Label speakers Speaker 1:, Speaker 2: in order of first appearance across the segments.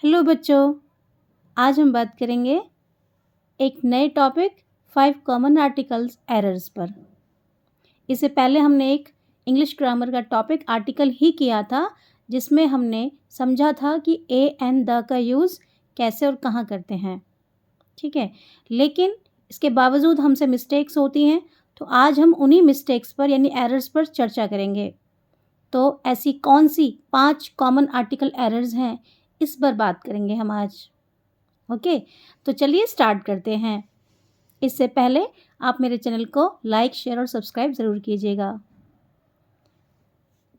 Speaker 1: Hello बच्चों, आज हम बात करेंगे एक नए टॉपिक 5 कॉमन आर्टिकल्स एरर्स पर। इससे पहले हमने एक इंग्लिश ग्रामर का टॉपिक आर्टिकल ही किया था, जिसमें हमने समझा था कि ए एंड द का यूज़ कैसे और कहाँ करते हैं, ठीक है। लेकिन इसके बावजूद हमसे मिस्टेक्स होती हैं, तो आज हम उन्हीं मिस्टेक्स पर यानी एरर्स पर चर्चा करेंगे। तो ऐसी कौन सी 5 कॉमन आर्टिकल एरर्स हैं, इस पर बात करेंगे हम आज। ओके, तो चलिए स्टार्ट करते हैं। इससे पहले आप मेरे चैनल को लाइक, शेयर और सब्सक्राइब ज़रूर कीजिएगा।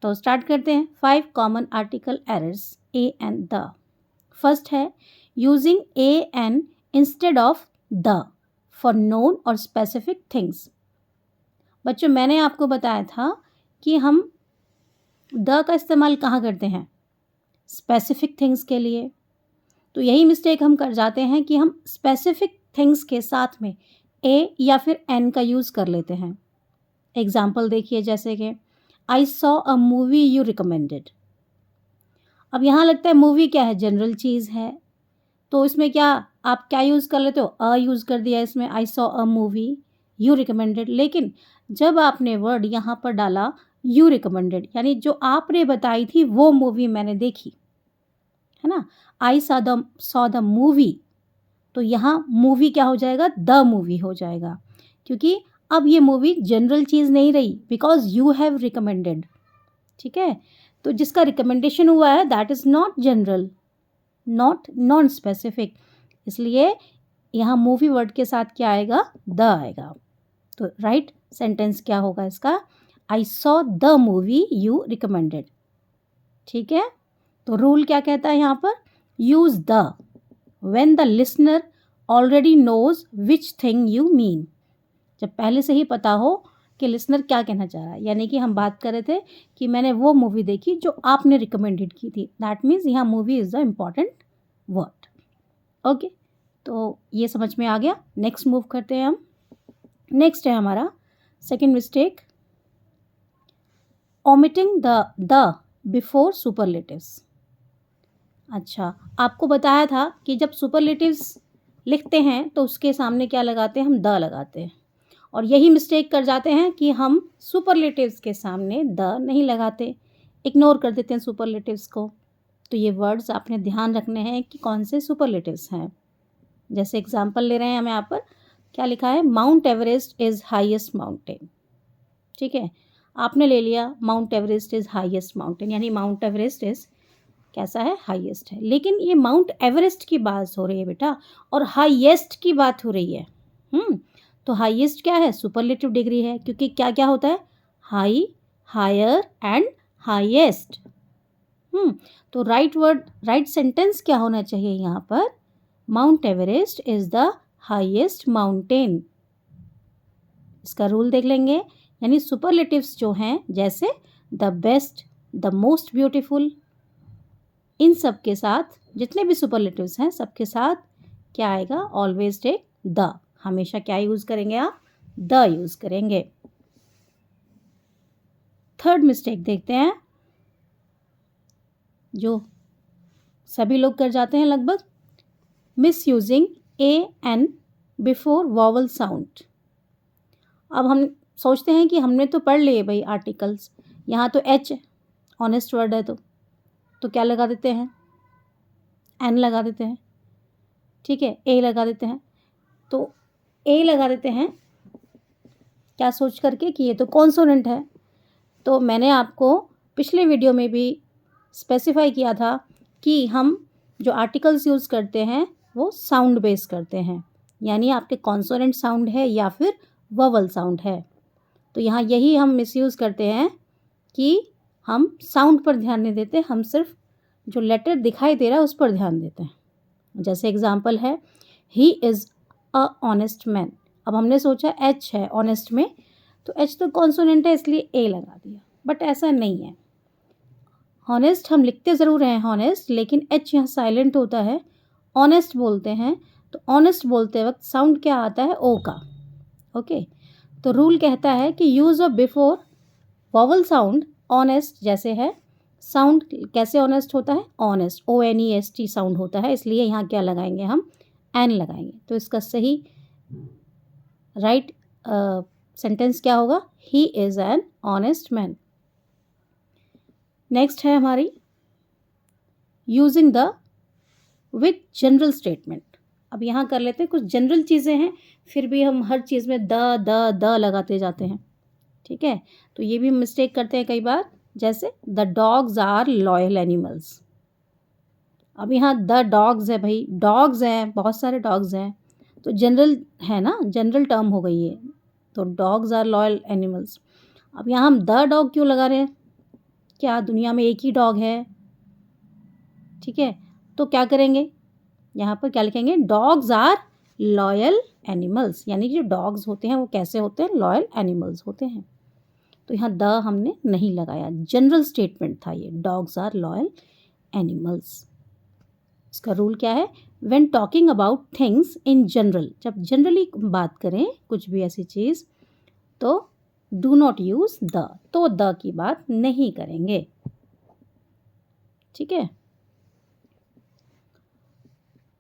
Speaker 1: तो स्टार्ट करते हैं। 5 common article errors a and the. First है using a an instead of the for known और स्पेसिफिक थिंग्स। बच्चों, मैंने आपको बताया था कि हम द का इस्तेमाल कहाँ करते हैं? स्पेसिफिक थिंग्स के लिए। तो यही मिस्टेक हम कर जाते हैं कि हम स्पेसिफिक थिंग्स के साथ में ए या फिर एन का यूज़ कर लेते हैं। एग्जाम्पल देखिए, जैसे कि I saw a movie you recommended. अब यहाँ लगता है मूवी क्या है? जनरल चीज़ है, तो इसमें क्या आप क्या यूज़ कर लेते हो? अ यूज़ कर दिया इसमें, I saw a movie you recommended. लेकिन जब आपने वर्ड यहाँ पर डाला यू रिकमेंडेड, यानी जो आपने बताई थी वो मूवी मैंने देखी, है ना। आई सॉ द मूवी, तो यहाँ मूवी क्या हो जाएगा? द मूवी हो जाएगा, क्योंकि अब ये मूवी जनरल चीज़ नहीं रही, बिकॉज यू हैव रिकमेंडेड, ठीक है। तो जिसका रिकमेंडेशन हुआ है that is not general, not non specific, इसलिए यहाँ मूवी वर्ड के साथ क्या आएगा? द आएगा। तो राइट सेंटेंस क्या होगा इसका? I saw the movie you recommended, ठीक है। तो रूल क्या कहता है यहाँ पर? Use the when the listener already knows which thing you mean. जब पहले से ही पता हो कि लिसनर क्या कहना चाह रहा है, यानी कि हम बात कर रहे थे कि मैंने वो मूवी देखी जो आपने रिकमेंडेड की थी, दैट मीन्स यहाँ movie is the important word. Okay, तो ये समझ में आ गया। नेक्स्ट मूव करते हैं हम। नेक्स्ट है हमारा second mistake, omitting the before superlatives. अच्छा, आपको बताया था कि जब सुपरलेटिव्स लिखते हैं तो उसके सामने क्या लगाते हैं? हम द लगाते हैं। और यही मिस्टेक कर जाते हैं कि हम सुपरलेटिव्स के सामने द नहीं लगाते, इग्नोर कर देते हैं सुपरलेटिव्स को। तो ये वर्ड्स आपने ध्यान रखने हैं कि कौन से सुपरलेटिव्स हैं। जैसे एग्जांपल ले रहे हैं हम यहाँ पर, क्या लिखा है? Mount Everest is highest mountain, ठीक है। आपने ले लिया mount Everest is highest mountain, यानी माउंट एवरेस्ट इज़ कैसा है? हाईएस्ट है। लेकिन ये माउंट एवरेस्ट की बात हो रही है बेटा, और हाईएस्ट की बात हो रही है। तो हाईएस्ट क्या है? सुपरलेटिव डिग्री है, क्योंकि क्या क्या होता है? High, higher and highest. तो राइट वर्ड, राइट सेंटेंस क्या होना चाहिए यहाँ पर? Mount Everest is the highest mountain. इसका रूल देख लेंगे, यानी सुपरलेटिव्स जो हैं, जैसे the best, the most beautiful, इन सब के साथ जितने भी सुपरलेटिव्स हैं सबके साथ क्या आएगा? Always take the. हमेशा क्या यूज़ करेंगे आप? द यूज़ करेंगे। थर्ड मिस्टेक देखते हैं, जो सभी लोग कर जाते हैं लगभग, misusing a an before vowel sound. अब हम सोचते हैं कि हमने तो पढ़ लिए भाई आर्टिकल्स, यहाँ तो एच ऑनेस्ट वर्ड है, तो क्या लगा देते हैं? एन लगा देते हैं, ठीक है, ए लगा देते हैं। तो ए लगा देते हैं क्या सोच करके कि ये तो कॉन्सोनेंट है। तो मैंने आपको पिछले वीडियो में भी स्पेसिफाई किया था कि हम जो आर्टिकल्स यूज़ करते हैं वो साउंड बेस करते हैं, यानी आपके कॉन्सोनेंट साउंड है या फिर वोवल साउंड है। तो यहाँ यही हम मिसयूज़ करते हैं कि हम साउंड पर ध्यान नहीं देते, हम सिर्फ जो लेटर दिखाई दे रहा है उस पर ध्यान देते हैं। जैसे एग्जांपल है, he is a honest man. अब हमने सोचा एच है ऑनेस्ट में, तो एच तो कॉन्सोनेंट है इसलिए ए लगा दिया, बट ऐसा नहीं है। हॉनेस्ट हम लिखते ज़रूर हैं हॉनेस्ट, लेकिन एच यहाँ साइलेंट होता है। ऑनेस्ट बोलते हैं तो ऑनेस्ट बोलते वक्त साउंड क्या आता है? ओ का। ओके, तो रूल कहता है कि use of before vowel sound honest जैसे है, साउंड कैसे ऑनेस्ट होता है? ऑनेस्ट, ONEST साउंड होता है, इसलिए यहाँ क्या लगाएंगे हम? एन लगाएंगे। तो इसका सही राइट सेंटेंस क्या होगा? He is an honest man. Next है हमारी using the with general statement. अब यहाँ कर लेते हैं, कुछ जनरल चीज़ें हैं, फिर भी हम हर चीज़ में द लगाते जाते हैं, ठीक है? तो ये भी मिस्टेक करते हैं कई बार, जैसे the dogs are loyal animals. अब यहाँ द डॉग्स है, भाई डॉग्स हैं, बहुत सारे डॉग्स हैं, तो जनरल है ना, जनरल टर्म हो गई है, तो डॉग्स आर लॉयल एनिमल्स। अब यहाँ हम द डॉग क्यों लगा रहे हैं? क्या दुनिया में एक ही डॉग है? ठीक है, तो क्या करेंगे, यहाँ पर क्या लिखेंगे? डॉग्स आर लॉयल एनिमल्स, यानी कि जो डॉग्स होते हैं वो कैसे होते हैं? लॉयल एनिमल्स होते हैं। तो यहाँ द हमने नहीं लगाया, जनरल स्टेटमेंट था ये, डॉग्स आर लॉयल एनिमल्स। इसका रूल क्या है? When talking about things in general, जब जनरली बात करें कुछ भी ऐसी चीज़, तो डू नॉट यूज़ द, तो द की बात नहीं करेंगे, ठीक है?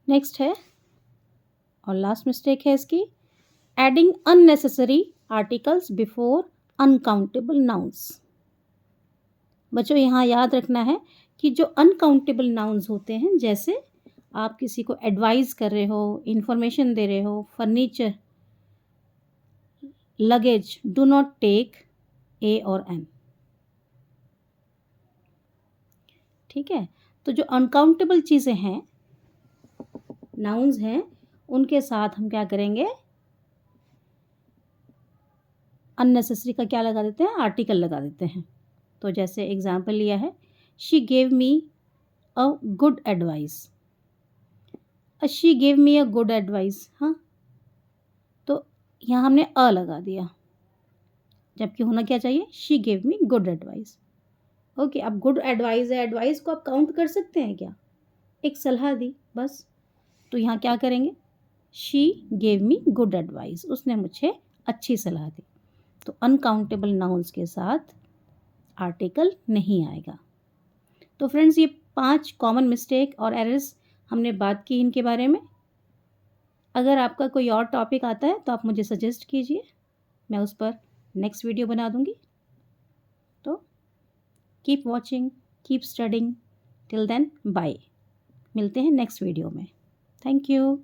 Speaker 1: नेक्स्ट है और लास्ट मिस्टेक है इसकी, adding unnecessary articles before uncountable nouns. बच्चों यहाँ याद रखना है कि जो अनकाउंटेबल नाउन्स होते हैं, जैसे आप किसी को एडवाइस कर रहे हो, इंफॉर्मेशन दे रहे हो, furniture, luggage, do not take a और एन, ठीक है? तो जो अनकाउंटेबल चीज़ें हैं, नाउन्स हैं, उनके साथ हम क्या करेंगे? अननेसेसरी का क्या लगा देते हैं? आर्टिकल लगा देते हैं। तो जैसे एग्जाम्पल लिया है, she gave me a good advice, she gave me a good advice, हाँ, तो यहाँ हमने अ लगा दिया, जबकि होना क्या चाहिए? She gave me good advice. Okay, अब गुड एडवाइस है, एडवाइस को आप काउंट कर सकते हैं क्या? एक सलाह दी बस, तो यहाँ क्या करेंगे? She gave me good advice, उसने मुझे अच्छी सलाह दी। तो अनकाउंटेबल नाउन्स के साथ आर्टिकल नहीं आएगा। तो फ्रेंड्स, ये 5 कॉमन मिस्टेक और एरर्स हमने बात की इनके बारे में। अगर आपका कोई और टॉपिक आता है तो आप मुझे सजेस्ट कीजिए, मैं उस पर नेक्स्ट वीडियो बना दूँगी। तो keep watching, keep studying, till then bye. मिलते हैं नेक्स्ट वीडियो में। Thank you.